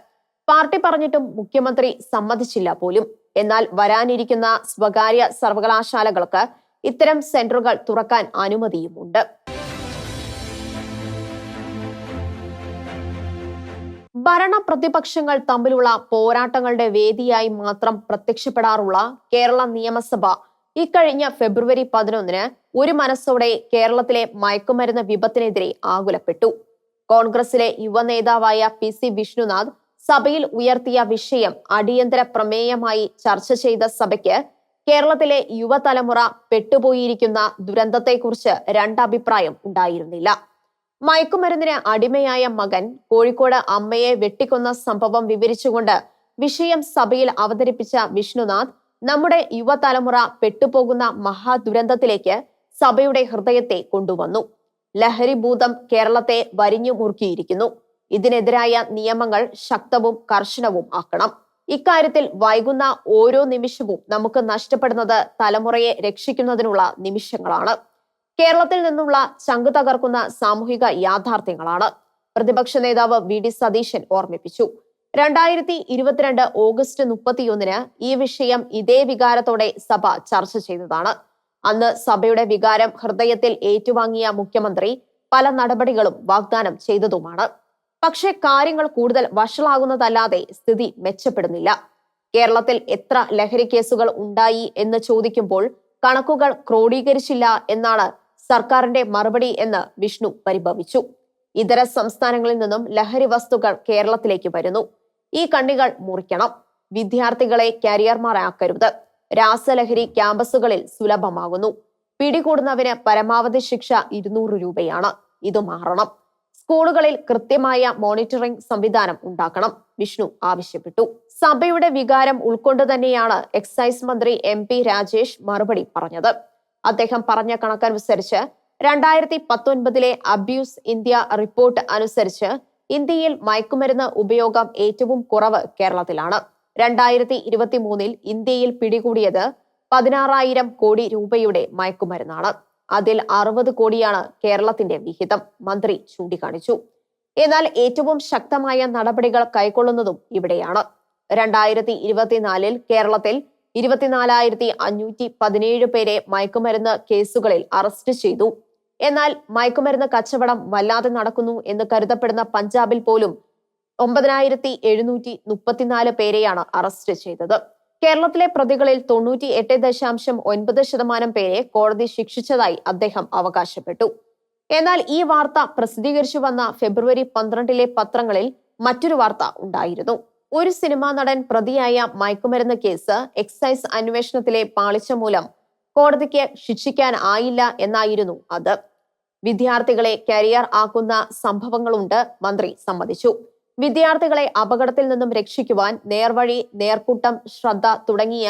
[SPEAKER 1] പാർട്ടി പറഞ്ഞിട്ടും മുഖ്യമന്ത്രി സമ്മതിച്ചില്ല പോലും. എന്നാൽ വരാനിരിക്കുന്ന സ്വകാര്യ സർവകലാശാലകൾക്ക് ഇത്തരം സെന്ററുകൾ തുറക്കാൻ അനുമതിയുമുണ്ട്. ഭരണ പ്രതിപക്ഷങ്ങൾ തമ്മിലുള്ള പോരാട്ടങ്ങളുടെ വേദിയായി മാത്രം പ്രത്യക്ഷപ്പെടാറുള്ള കേരള നിയമസഭ ഇക്കഴിഞ്ഞ ഫെബ്രുവരി 11 ഒരു മനസ്സോടെ കേരളത്തിലെ മയക്കുമരുന്ന് വിപത്തിനെതിരെ ആകുലപ്പെട്ടു. കോൺഗ്രസിലെ യുവനേതാവായ PC വിഷ്ണുനാഥ് സഭയിൽ ഉയർത്തിയ വിഷയം അടിയന്തര പ്രമേയമായി ചർച്ച ചെയ്ത സഭയ്ക്ക് കേരളത്തിലെ യുവതലമുറ പെട്ടുപോയിരിക്കുന്ന ദുരന്തത്തെക്കുറിച്ച് രണ്ടഭിപ്രായം ഉണ്ടായിരുന്നില്ല. മയക്കുമരുന്നിന് അടിമയായ മകൻ കോഴിക്കോട് അമ്മയെ വെട്ടിക്കൊന്ന സംഭവം വിവരിച്ചുകൊണ്ട് വിഷയം സഭയിൽ അവതരിപ്പിച്ച വിഷ്ണുനാഥ് നമ്മുടെ യുവതലമുറ പെട്ടുപോകുന്ന മഹാദുരന്തത്തിലേക്ക് സഭയുടെ ഹൃദയത്തെ കൊണ്ടുവന്നു. ലഹരിഭൂതം കേരളത്തെ വരിഞ്ഞു മുറുക്കിയിരിക്കുന്നു. ഇതിനെതിരായ നിയമങ്ങൾ ശക്തവും കർശനവും ആക്കണം. ഇക്കാര്യത്തിൽ വൈകുന്ന ഓരോ നിമിഷവും നമുക്ക് നഷ്ടപ്പെടുന്നത് തലമുറയെ രക്ഷിക്കുന്നതിനുള്ള നിമിഷങ്ങളാണ്. കേരളത്തിൽ നിന്നുള്ള ചങ്ക് തകർക്കുന്ന സാമൂഹിക യാഥാർത്ഥ്യങ്ങളാണ്. പ്രതിപക്ഷ നേതാവ് VD സതീശൻ ഓർമ്മിപ്പിച്ചു. 2022 ഓഗസ്റ്റ് 31 ഈ വിഷയം ഇതേ വികാരത്തോടെ സഭ ചർച്ച ചെയ്തതാണ്. അന്ന് സഭയുടെ വികാരം ഹൃദയത്തിൽ ഏറ്റുവാങ്ങിയ മുഖ്യമന്ത്രി പല നടപടികളും വാഗ്ദാനം ചെയ്തതുമാണ്. പക്ഷേ കാര്യങ്ങൾ കൂടുതൽ വഷളാകുന്നതല്ലാതെ സ്ഥിതി മെച്ചപ്പെടുന്നില്ല. കേരളത്തിൽ എത്ര ലഹരി കേസുകൾ ഉണ്ടായി എന്ന് ചോദിക്കുമ്പോൾ കണക്കുകൾ ക്രോഡീകരിച്ചില്ല എന്നാണ് സർക്കാരിന്റെ മറുപടി എന്ന് വിഷ്ണു പരിഭവിച്ചു. ഇതര സംസ്ഥാനങ്ങളിൽ നിന്നും ലഹരി വസ്തുക്കൾ കേരളത്തിലേക്ക് വരുന്നു. ഈ കണ്ണികൾ മുറിക്കണം. വിദ്യാർത്ഥികളെ കാരിയർമാരാക്കരുത്. രാസലഹരി ക്യാമ്പസുകളിൽ സുലഭമാകുന്നു. പിടികൂടുന്നവന് പരമാവധി ശിക്ഷ 200 രൂപയാണ്. ഇത് മാറണം. സ്കൂളുകളിൽ കൃത്യമായ മോണിറ്ററിംഗ് സംവിധാനം ഉണ്ടാക്കണം, വിഷ്ണു ആവശ്യപ്പെട്ടു. സഭയുടെ വികാരം ഉൾക്കൊണ്ട് തന്നെയാണ് എക്സൈസ് മന്ത്രി MP രാജേഷ് മറുപടി പറഞ്ഞത്. അദ്ദേഹം പറഞ്ഞ കണക്കനുസരിച്ച് 2019 അബ്യൂസ് ഇന്ത്യ റിപ്പോർട്ട് അനുസരിച്ച് ഇന്ത്യയിൽ മയക്കുമരുന്ന് ഉപയോഗം ഏറ്റവും കുറവ് കേരളത്തിലാണ്. 2023 ഇന്ത്യയിൽ പിടികൂടിയത് 16,000 കോടി രൂപയുടെ മയക്കുമരുന്നാണ്. അതിൽ 60 കോടിയാണ് കേരളത്തിന്റെ വിഹിതം, മന്ത്രി ചൂണ്ടിക്കാണിച്ചു. എന്നാൽ ഏറ്റവും ശക്തമായ നടപടികൾ കൈക്കൊള്ളുന്നതും ഇവിടെയാണ്. 2024 കേരളത്തിൽ 24,517 പേരെ മയക്കുമരുന്ന് കേസുകളിൽ അറസ്റ്റ് ചെയ്തു. എന്നാൽ മയക്കുമരുന്ന് കച്ചവടം വല്ലാതെ നടക്കുന്നു എന്ന് കരുതപ്പെടുന്ന പഞ്ചാബിൽ പോലും 9734 പേരെയാണ് അറസ്റ്റ് ചെയ്തത്. കേരളത്തിലെ പ്രതികളിൽ 98.9% പേരെ കോടതി ശിക്ഷിച്ചതായി അദ്ദേഹം അവകാശപ്പെട്ടു. എന്നാൽ ഈ വാർത്ത പ്രസിദ്ധീകരിച്ചു വന്ന ഫെബ്രുവരി 12 പത്രങ്ങളിൽ മറ്റൊരു വാർത്ത ഉണ്ടായിരുന്നു. ഒരു സിനിമാ നടൻ പ്രതിയായ മയക്കുമരുന്ന് കേസ് എക്സൈസ് അന്വേഷണത്തിലെ പാളിച്ച മൂലം കോടതിക്ക് ശിക്ഷിക്കാൻ ആയില്ല എന്നായിരുന്നു അത്. വിദ്യാർത്ഥികളെ കരിയർ ആക്കുന്ന സംഭവങ്ങളുണ്ട്, മന്ത്രി സമ്മതിച്ചു. വിദ്യാർത്ഥികളെ അപകടത്തിൽ നിന്നും രക്ഷിക്കുവാൻ നേർവഴി, നേർക്കൂട്ടം, ശ്രദ്ധ തുടങ്ങിയ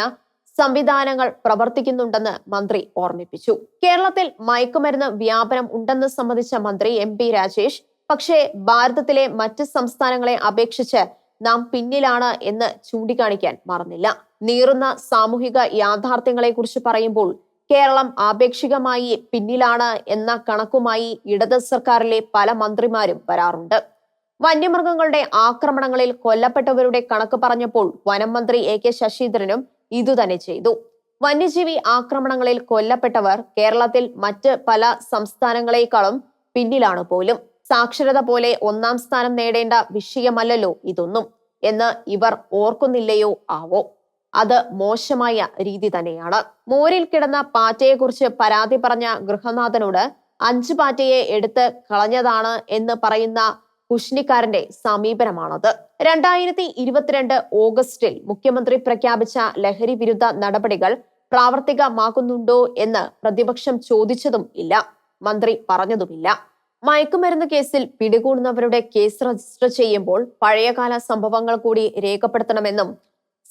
[SPEAKER 1] സംവിധാനങ്ങൾ പ്രവർത്തിക്കുന്നുണ്ടെന്ന് മന്ത്രി ഓർമ്മിപ്പിച്ചു. കേരളത്തിൽ മയക്കുമരുന്ന് വ്യാപനം ഉണ്ടെന്ന് സമ്മതിച്ച മന്ത്രി MP രാജേഷ്, പക്ഷേ ഭാരതത്തിലെ മറ്റ് സംസ്ഥാനങ്ങളെ അപേക്ഷിച്ച് നാം പിന്നിലാണ് എന്ന് ചൂണ്ടിക്കാണിക്കാൻ മറന്നില്ല. നീറുന്ന സാമൂഹിക യാഥാർത്ഥ്യങ്ങളെ കുറിച്ച് പറയുമ്പോൾ കേരളം ആപേക്ഷികമായി പിന്നിലാണ് എന്ന കണക്കുമായി ഇടത് സർക്കാരിലെ പല മന്ത്രിമാരും വരാറുണ്ട്. വന്യമൃഗങ്ങളുടെ ആക്രമണങ്ങളിൽ കൊല്ലപ്പെട്ടവരുടെ കണക്ക് പറഞ്ഞപ്പോൾ വനം മന്ത്രി AK ശശീന്ദ്രനും ഇതുതന്നെ ചെയ്തു. വന്യജീവി ആക്രമണങ്ങളിൽ കൊല്ലപ്പെട്ടവർ കേരളത്തിൽ മറ്റ് പല സംസ്ഥാനങ്ങളെക്കാളും പിന്നിലാണ് പോലും. സാക്ഷരത പോലെ 1-ാം സ്ഥാനം നേടേണ്ട വിഷയമല്ലല്ലോ ഇതൊന്നും എന്ന് ഇവർ ഓർക്കുന്നില്ലയോ ആവോ. അത് മോശമായ രീതി തന്നെയാണ്. മോരിൽ കിടന്ന പാറ്റയെക്കുറിച്ച് പരാതി പറഞ്ഞ ഗൃഹനാഥനോട് 5 പാറ്റയെ എടുത്ത് കളഞ്ഞതാണ് എന്ന് പറയുന്ന കുഷ്ണിക്കാരന്റെ സമീപനമാണത്. 2022 ഓഗസ്റ്റിൽ മുഖ്യമന്ത്രി പ്രഖ്യാപിച്ച ലഹരി വിരുദ്ധ നടപടികൾ പ്രാവർത്തികമാക്കുന്നുണ്ടോ എന്ന് പ്രതിപക്ഷം ചോദിച്ചതും ഇല്ല, മന്ത്രി പറഞ്ഞതുമില്ല. മയക്കുമരുന്ന് കേസിൽ പിടികൂടുന്നവരുടെ കേസ് രജിസ്റ്റർ ചെയ്യുമ്പോൾ പഴയകാല സംഭവങ്ങൾ കൂടി രേഖപ്പെടുത്തണമെന്നും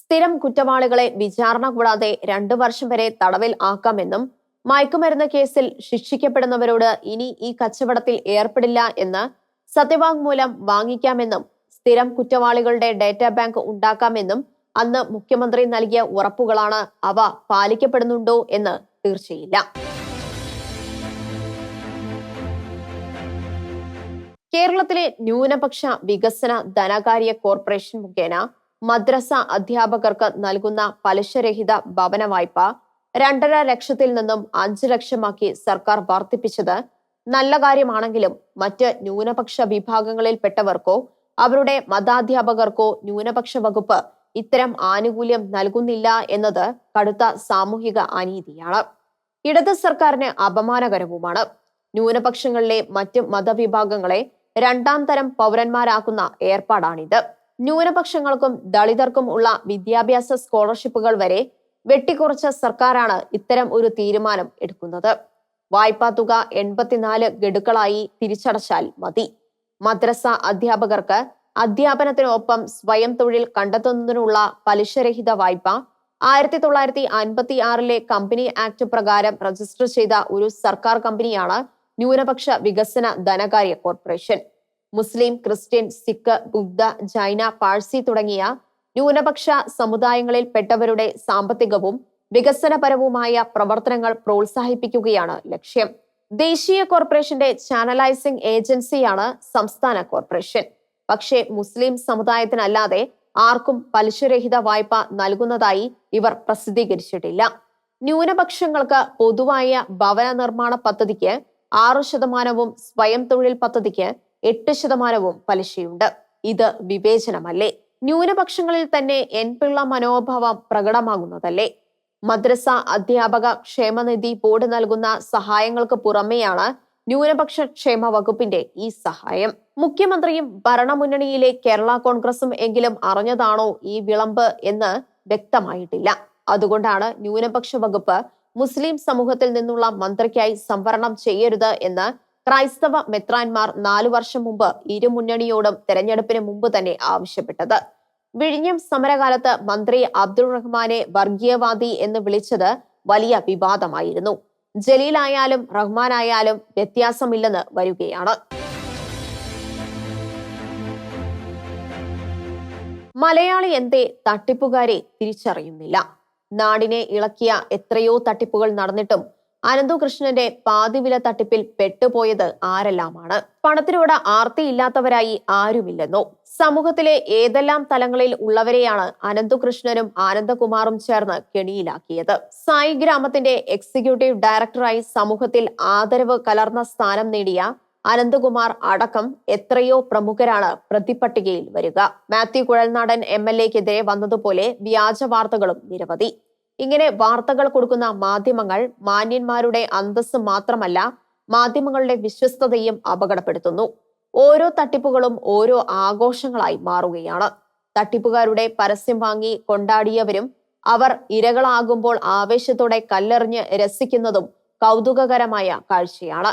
[SPEAKER 1] സ്ഥിരം കുറ്റവാളികളെ വിചാരണ കൂടാതെ 2 വർഷം വരെ തടവിൽ ആക്കാമെന്നും മയക്കുമരുന്ന് കേസിൽ ശിക്ഷിക്കപ്പെടുന്നവരോട് ഇനി ഈ കച്ചവടത്തിൽ ഏർപ്പെടില്ല എന്ന് സത്യവാങ്മൂലം വാങ്ങിക്കാമെന്നും സ്ഥിരം കുറ്റവാളികളുടെ ഡേറ്റാ ബാങ്ക് ഉണ്ടാക്കാമെന്നും അന്ന് മുഖ്യമന്ത്രി നൽകിയ ഉറപ്പുകളാണ്. അവ പാലിക്കപ്പെടുന്നുണ്ടോ എന്ന് തീർച്ചയില്ല. കേരളത്തിലെ ന്യൂനപക്ഷ വികസന ധനകാര്യ കോർപ്പറേഷൻ മുഖേന മദ്രസ അധ്യാപകർക്ക് നൽകുന്ന പലിശരഹിത ഭവന വായ്പ 2.5 ലക്ഷത്തിൽ നിന്നും 5 ലക്ഷമാക്കി സർക്കാർ വർദ്ധിപ്പിച്ചത് നല്ല കാര്യമാണെങ്കിലും മറ്റ് ന്യൂനപക്ഷ വിഭാഗങ്ങളിൽപ്പെട്ടവർക്കോ അവരുടെ മതാധ്യാപകർക്കോ ന്യൂനപക്ഷ വകുപ്പ് ഇത്തരം ആനുകൂല്യം നൽകുന്നില്ല എന്നത് കടുത്ത സാമൂഹിക അനീതിയാണ്. ഇടത് സർക്കാരിന് അപമാനകരവുമാണ്. ന്യൂനപക്ഷങ്ങളിലെ മറ്റ് മതവിഭാഗങ്ങളെ 2-ാം തരം പൗരന്മാരാക്കുന്ന ഏർപ്പാടാണിത്. ന്യൂനപക്ഷങ്ങൾക്കും ദളിതർക്കും ഉള്ള വിദ്യാഭ്യാസ സ്കോളർഷിപ്പുകൾ വരെ വെട്ടിക്കുറച്ച സർക്കാരാണ് ഇത്തരം ഒരു തീരുമാനം എടുക്കുന്നത്. വായ്പാ തുക 84 ഗഡുക്കളായി തിരിച്ചടച്ചാൽ മതി. മദ്രസ അധ്യാപകർക്ക് അധ്യാപനത്തിനൊപ്പം സ്വയം തൊഴിൽ കണ്ടെത്തുന്നതിനുള്ള പലിശരഹിത വായ്പ 1956 കമ്പനി ആക്ട് പ്രകാരം രജിസ്റ്റർ ചെയ്ത ഒരു സർക്കാർ കമ്പനിയാണ് ന്യൂനപക്ഷ വികസന ധനകാര്യ കോർപ്പറേഷൻ. മുസ്ലിം, ക്രിസ്ത്യൻ, സിഖ്, ബുദ്ധ, ജൈന, പാഴ്സി തുടങ്ങിയ ന്യൂനപക്ഷ സമുദായങ്ങളിൽപ്പെട്ടവരുടെ സാമ്പത്തികവും വികസനപരവുമായ പ്രവർത്തനങ്ങൾ പ്രോത്സാഹിപ്പിക്കുകയാണ് ലക്ഷ്യം. ദേശീയ കോർപ്പറേഷന്റെ ചാനലൈസിംഗ് ഏജൻസിയാണ് സംസ്ഥാന കോർപ്പറേഷൻ. പക്ഷേ മുസ്ലിം സമുദായത്തിനല്ലാതെ ആർക്കും പലിശരഹിത വായ്പ നൽകുന്നതായി ഇവർ പ്രസിദ്ധീകരിച്ചിട്ടില്ല. ന്യൂനപക്ഷങ്ങൾക്ക് പൊതുവായ ഭവന നിർമ്മാണ പദ്ധതിക്ക് 6%, സ്വയം തൊഴിൽ പദ്ധതിക്ക് 8% പലിശയുണ്ട്. ഇത് വിവേചനമല്ലേ? ന്യൂനപക്ഷങ്ങളിൽ തന്നെ എൻപിള്ള മനോഭാവം പ്രകടമാകുന്നതല്ലേ? മദ്രസ അധ്യാപക ക്ഷേമനിധി ബോർഡ് നൽകുന്ന സഹായങ്ങൾക്ക് പുറമെയാണ് ന്യൂനപക്ഷ ക്ഷേമ വകുപ്പിന്റെ ഈ സഹായം. മുഖ്യമന്ത്രിയും ഭരണമുന്നണിയിലെ കേരള കോൺഗ്രസും എങ്കിലും അറിഞ്ഞതാണോ ഈ വിളമ്പ് എന്ന് വ്യക്തമായിട്ടില്ല. അതുകൊണ്ടാണ് ന്യൂനപക്ഷ വകുപ്പ് മുസ്ലിം സമൂഹത്തിൽ നിന്നുള്ള മന്ത്രിക്കായി സംവരണം ചെയ്യരുത് എന്ന് ക്രൈസ്തവ മെത്രാൻമാർ 4 വർഷം മുമ്പ് ഇരുമുന്നണിയോടും തെരഞ്ഞെടുപ്പിന് മുമ്പ് തന്നെ ആവശ്യപ്പെട്ടത്. വിഴിഞ്ഞം സമരകാലത്ത് മന്ത്രി അബ്ദുൾ റഹ്മാനെ വർഗീയവാദി എന്ന് വിളിച്ചത് വലിയ വിവാദമായിരുന്നു. ജലീലായാലും റഹ്മാനായാലും വ്യത്യാസമില്ലെന്ന് വരികയാണ്. മലയാളി എന്തേ തട്ടിപ്പുകാരെ തിരിച്ചറിയുന്നില്ല? നാടിനെ ഇളക്കിയ എത്രയോ തട്ടിപ്പുകൾ നടന്നിട്ടും അനന്തകൃഷ്ണന്റെ പാതിവില തട്ടിപ്പിൽ പെട്ടുപോയത് ആരെല്ലാമാണ്? പണത്തിനോട് ആർത്തിയില്ലാത്തവരായി ആരുമില്ലെന്നോ? സമൂഹത്തിലെ ഏതെല്ലാം തലങ്ങളിൽ ഉള്ളവരെയാണ് അനന്തകൃഷ്ണനും ആനന്ദകുമാറും ചേർന്ന് കെണിയിലാക്കിയത്? സായി ഗ്രാമത്തിന്റെ എക്സിക്യൂട്ടീവ് ഡയറക്ടറായി സമൂഹത്തിൽ ആദരവ് കലർന്ന സ്ഥാനം നേടിയ അനന്തകുമാർ അടക്കം എത്രയോ പ്രമുഖരാണ് പ്രതിപട്ടികയിൽ വരിക. മാത്യു കുഴൽനാടൻ MLA-ക്കെതിരെ വന്നതുപോലെ വ്യാജ വാർത്തകളും നിരവധി. ഇങ്ങനെ വാർത്തകൾ കൊടുക്കുന്ന മാധ്യമങ്ങൾ മാന്യന്മാരുടെ അന്തസ്സ് മാത്രമല്ല, മാധ്യമങ്ങളുടെ വിശ്വസ്തതയും അപകടപ്പെടുത്തുന്നു. ഓരോ തട്ടിപ്പുകളും ഓരോ ആഘോഷങ്ങളായി മാറുകയാണ്. തട്ടിപ്പുകാരുടെ പരസ്യം വാങ്ങി കൊണ്ടാടിയവരും അവർ ഇരകളാകുമ്പോൾ ആവേശത്തോടെ കല്ലെറിഞ്ഞ് രസിക്കുന്നതും കൗതുകകരമായ കാഴ്ചയാണ്.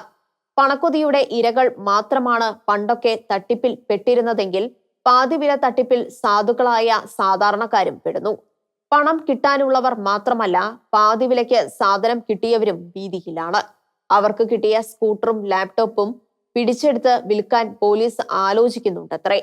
[SPEAKER 1] പണക്കൊതിയുടെ ഇരകൾ മാത്രമാണ് പണ്ടൊക്കെ തട്ടിപ്പിൽ പെട്ടിരുന്നതെങ്കിൽ പാതിവില തട്ടിപ്പിൽ സാധുക്കളായ സാധാരണക്കാരും പെടുന്നു. പണം കിട്ടാനുള്ളവർ മാത്രമല്ല, പാതിവിലയ്ക്ക് സാധനം കിട്ടിയവരും ഭീതിയിലാണ്. അവർക്ക് കിട്ടിയ സ്കൂട്ടറും ലാപ്ടോപ്പും പിടിച്ചെടുത്ത് വിൽക്കാൻ പോലീസ് ആലോചിക്കുന്നുണ്ടത്രേ.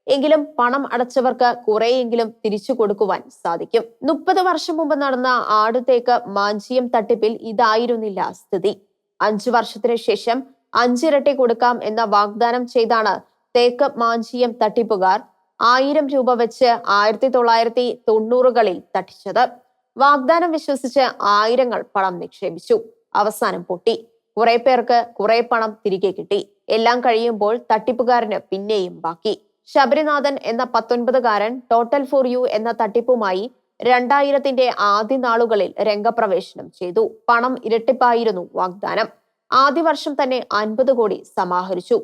[SPEAKER 1] എങ്കിലും പണം അടച്ചവർക്ക് കുറെയെങ്കിലും തിരിച്ചു കൊടുക്കുവാൻ സാധിക്കും. 30 വർഷം മുമ്പ് നടന്ന ആടുതേക്ക് മാഞ്ചിയം തട്ടിപ്പിൽ ഇതായിരുന്നില്ല സ്ഥിതി. 5 വർഷത്തിന് ശേഷം 5 ഇരട്ടി കൊടുക്കാം എന്ന വാഗ്ദാനം ചെയ്താണ് തേക്ക് മാഞ്ചിയം തട്ടിപ്പുകാർ 1000 രൂപ വെച്ച് 1990കളിൽ തട്ടിച്ചത്. വാഗ്ദാനം വിശ്വസിച്ച് ആയിരങ്ങൾ പണം നിക്ഷേപിച്ചു. അവസാനം പൊട്ടി. കുറെ പേർക്ക് കുറെ പണം തിരികെ കിട്ടി. എല്ലാം കഴിയുമ്പോൾ തട്ടിപ്പുകാരന് പിന്നെയും ബാക്കി. ശബരിനാഥൻ എന്ന 19കാരൻ ടോട്ടൽ ഫോർ യു എന്ന തട്ടിപ്പുമായി 2000ത്തിന്റെ ആദ്യ നാളുകളിൽ രംഗപ്രവേശനം ചെയ്തു. പണം ഇരട്ടിപ്പായിരുന്നു വാഗ്ദാനം. ആദ്യ വർഷം തന്നെ 50 കോടി സമാഹരിച്ചു.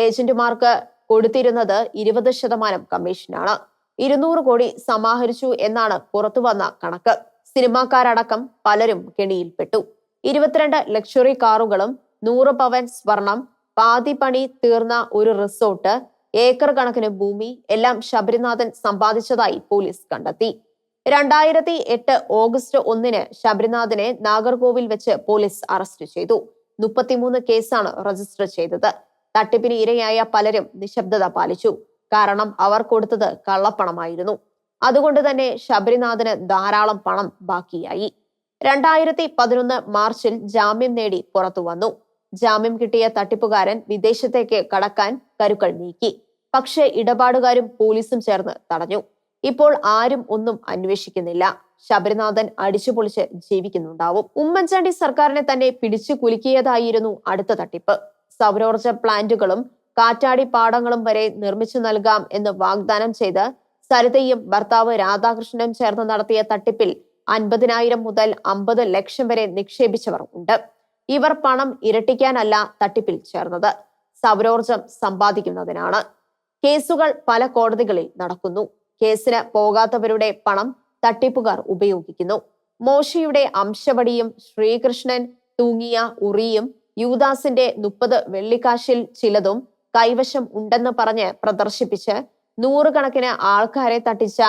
[SPEAKER 1] ഏജന്റുമാർക്ക് കൊടുത്തിരുന്നത് 20% കമ്മീഷനാണ്. 200 കോടി സമാഹരിച്ചു എന്നാണ് പുറത്തുവന്ന കണക്ക്. സിനിമാക്കാരടക്കം പലരും കെണിയിൽപ്പെട്ടു. 22 ലക്ഷറി കാറുകളും 100 പവൻ സ്വർണം, പാതി പണി തീർന്ന ഒരു റിസോർട്ട്, ഏക്കർ കണക്കിന് ഭൂമി എല്ലാം ശബരിനാഥൻ സമ്പാദിച്ചതായി പോലീസ് കണ്ടെത്തി. 2008 ഓഗസ്റ്റ് 1 ശബരിനാഥനെ നാഗർകോവിൽ വെച്ച് പോലീസ് അറസ്റ്റ് ചെയ്തു. 33 കേസാണ് രജിസ്റ്റർ ചെയ്തത്. തട്ടിപ്പിന് ഇരയായ പലരും നിശബ്ദത പാലിച്ചു. കാരണം അവർ കൊടുത്തത് കള്ളപ്പണമായിരുന്നു. അതുകൊണ്ട് തന്നെ ശബരിനാഥന് ധാരാളം പണം ബാക്കിയായി. 2011 മാർച്ചിൽ ജാമ്യം നേടി പുറത്തു വന്നു. ജാമ്യം കിട്ടിയ തട്ടിപ്പുകാരൻ വിദേശത്തേക്ക് കടക്കാൻ കരുക്കൾ നീക്കി. പക്ഷേ ഇടപാടുകാരും പോലീസും ചേർന്ന് തടഞ്ഞു. ഇപ്പോൾ ആരും ഒന്നും അന്വേഷിക്കുന്നില്ല. ശബരിനാഥൻ അടിച്ചുപൊളിച്ച് ജീവിക്കുന്നുണ്ടാവും. ഉമ്മൻചാണ്ടി സർക്കാരിനെ തന്നെ പിടിച്ചു കുലുക്കിയതായിരുന്നു അടുത്ത തട്ടിപ്പ്. സൗരോർജ പ്ലാന്റുകളും കാറ്റാടി പാടങ്ങളും വരെ നിർമ്മിച്ചു നൽകാം എന്ന് വാഗ്ദാനം ചെയ്ത് സരിതയും ഭർത്താവ് രാധാകൃഷ്ണനും ചേർന്ന് നടത്തിയ തട്ടിപ്പിൽ 50,000 മുതൽ 50 ലക്ഷം വരെ നിക്ഷേപിച്ചവർ ഉണ്ട്. ഇവർ പണം ഇരട്ടിക്കാനല്ല തട്ടിപ്പിൽ ചേർന്നത്, സൗരോർജം സമ്പാദിക്കുന്നതിനാണ്. കേസുകൾ പല കോടതികളിൽ നടക്കുന്നു. കേസിന് പോകാത്തവരുടെ പണം തട്ടിപ്പുകാർ ഉപയോഗിക്കുന്നു. മോശയുടെ അംശവടിയും ശ്രീകൃഷ്ണൻ തൂങ്ങിയ ഉറിയും യൂദാസിന്റെ 30 വെള്ളിക്കാശിൽ ചിലതും കൈവശം ഉണ്ടെന്ന് പറഞ്ഞ് പ്രദർശിപ്പിച്ച് 100 കണക്കിന് ആൾക്കാരെ തട്ടിച്ച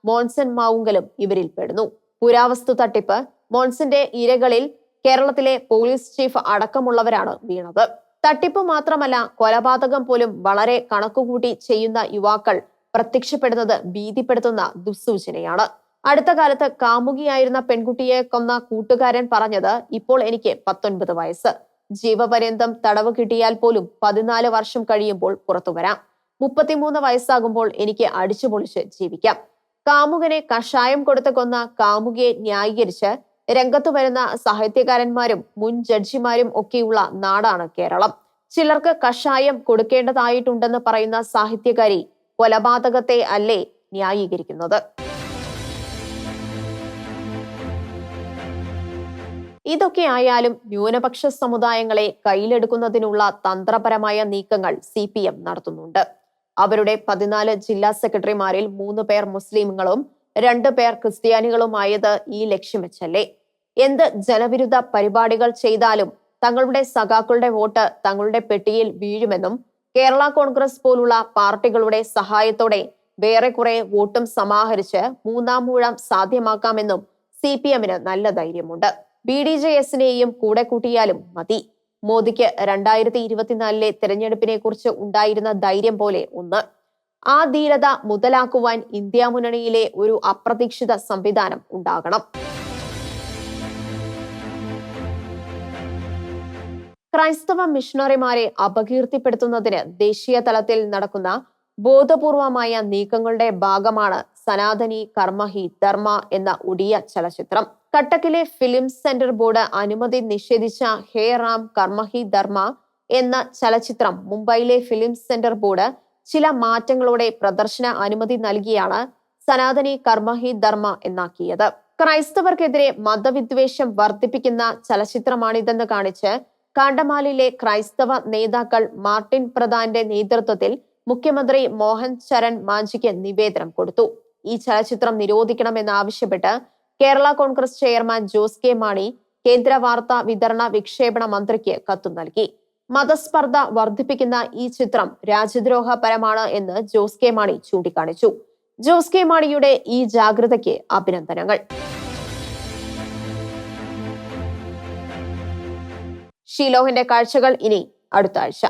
[SPEAKER 1] മോൻസൺ മാവുങ്കലും ഇവരിൽ പെടുന്നു. പുരാവസ്തു തട്ടിപ്പ് മോൻസന്റെ ഇരകളിൽ കേരളത്തിലെ പോലീസ് ചീഫ് അടക്കമുള്ളവരാണ് വീണത്. തട്ടിപ്പ് മാത്രമല്ല, കൊലപാതകം പോലും വളരെ കണക്കുകൂട്ടി ചെയ്യുന്ന യുവാക്കൾ പ്രത്യക്ഷപ്പെടുന്നത് ഭീതിപ്പെടുത്തുന്ന ദുസ്സൂചനയാണ്. അടുത്ത കാലത്ത് കാമുകിയായിരുന്ന പെൺകുട്ടിയെ കൊന്ന കൂട്ടുകാരൻ പറഞ്ഞത്, ഇപ്പോൾ എനിക്ക് 19 വയസ്സ്, ജീവപര്യന്തം തടവ് കിട്ടിയാൽ പോലും 14 വർഷം കഴിയുമ്പോൾ പുറത്തുവരാം, 33 വയസ്സാകുമ്പോൾ എനിക്ക് അടിച്ചുപൊളിച്ച് ജീവിക്കാം. കാമുകനെ കഷായം കൊടുത്ത് കൊന്ന കാമുകിയെ ന്യായീകരിച്ച് രംഗത്തു വരുന്ന സാഹിത്യകാരന്മാരും മുൻ ജഡ്ജിമാരും ഒക്കെയുള്ള നാടാണ് കേരളം. ചിലർക്ക് കഷായം കൊടുക്കേണ്ടതായിട്ടുണ്ടെന്ന് പറയുന്ന സാഹിത്യകാരി കൊലപാതകത്തെ അല്ലേ ന്യായീകരിക്കുന്നത്? ഇതൊക്കെ ആയാലും ന്യൂനപക്ഷ സമുദായങ്ങളെ കയ്യിലെടുക്കുന്നതിനുള്ള തന്ത്രപരമായ നീക്കങ്ങൾ CPM നടത്തുന്നുണ്ട്. അവരുടെ 14 ജില്ലാ സെക്രട്ടറിമാരിൽ 3 പേർ മുസ്ലിമുകളും 2 പേർ ക്രിസ്ത്യാനികളുമായത് ഈ ലക്ഷ്യം വെച്ചല്ലേ? എന്ത് ജനവിരുദ്ധ പരിപാടികൾ ചെയ്താലും തങ്ങളുടെ സഖാക്കളുടെ വോട്ട് തങ്ങളുടെ പെട്ടിയിൽ വീഴുമെന്നും കേരള കോൺഗ്രസ് പോലുള്ള പാർട്ടികളുടെ സഹായത്തോടെ വേറെ കുറെ വോട്ടും സമാഹരിച്ച് 3ാം ഊഴം സാധ്യമാക്കാമെന്നും CPM-ന് നല്ല ധൈര്യമുണ്ട്. BDJS-നെയും കൂടെ കൂട്ടിയാലും മതി. മോദിക്ക് 2024 തെരഞ്ഞെടുപ്പിനെ കുറിച്ച് ഉണ്ടായിരുന്ന ധൈര്യം പോലെ ഒന്ന്. ആ ധീരത മുതലാക്കുവാൻ ഇന്ത്യ മുന്നണിയിലെ ഒരു അപ്രതീക്ഷിത സംവിധാനം ഉണ്ടാകണം. ക്രൈസ്തവ മിഷണറിമാരെ അപകീർത്തിപ്പെടുത്തുന്നതിന് ദേശീയ തലത്തിൽ നടക്കുന്ന ബോധപൂർവമായ നീക്കങ്ങളുടെ ഭാഗമാണ് സനാതനി കർമ്മഹി ധർമ്മ എന്ന ഒഡിയ ചലച്ചിത്രം. കട്ടക്കിലെ ഫിലിം സെന്റർ ബോർഡ് അനുമതി നിഷേധിച്ച ഹേ റാം കർമ്മഹി ധർമ്മ എന്ന ചലച്ചിത്രം മുംബൈയിലെ ഫിലിം സെന്റർ ബോർഡ് ചില മാറ്റങ്ങളോടെ പ്രദർശന അനുമതി നൽകിയാണ് സനാതനി കർമ്മഹി ധർമ്മ എന്നാക്കിയത്. ക്രൈസ്തവർക്കെതിരെ മതവിദ്വേഷം വർദ്ധിപ്പിക്കുന്ന ചലച്ചിത്രമാണിതെന്ന് കാണിച്ച് കാണ്ടമാലിലെ ക്രൈസ്തവ നേതാക്കൾ മാർട്ടിൻ പ്രധാന്റെ നേതൃത്വത്തിൽ മുഖ്യമന്ത്രി മോഹൻ ചരൺ മാഞ്ചിക്ക് നിവേദനം കൊടുത്തു. ഈ ചലച്ചിത്രം നിരോധിക്കണമെന്നാവശ്യപ്പെട്ട് കേരള കോൺഗ്രസ് ചെയർമാൻ ജോസ് കെ മാണി കേന്ദ്ര വാർത്താ വിതരണ വിക്ഷേപണ മന്ത്രിക്ക് കത്തും നൽകി. മതസ്പർദ്ധ വർദ്ധിപ്പിക്കുന്ന ഈ ചിത്രം രാജ്യദ്രോഹപരമാണ് എന്ന് ജോസ് കെ മാണി ചൂണ്ടിക്കാണിച്ചു. ജോസ് കെ മാണിയുടെ ഈ ജാഗ്രതയ്ക്ക് അഭിനന്ദനങ്ങൾ. ഷീലോഹിന്റെ കാഴ്ചകൾ ഇനി അടുത്ത ആഴ്ച.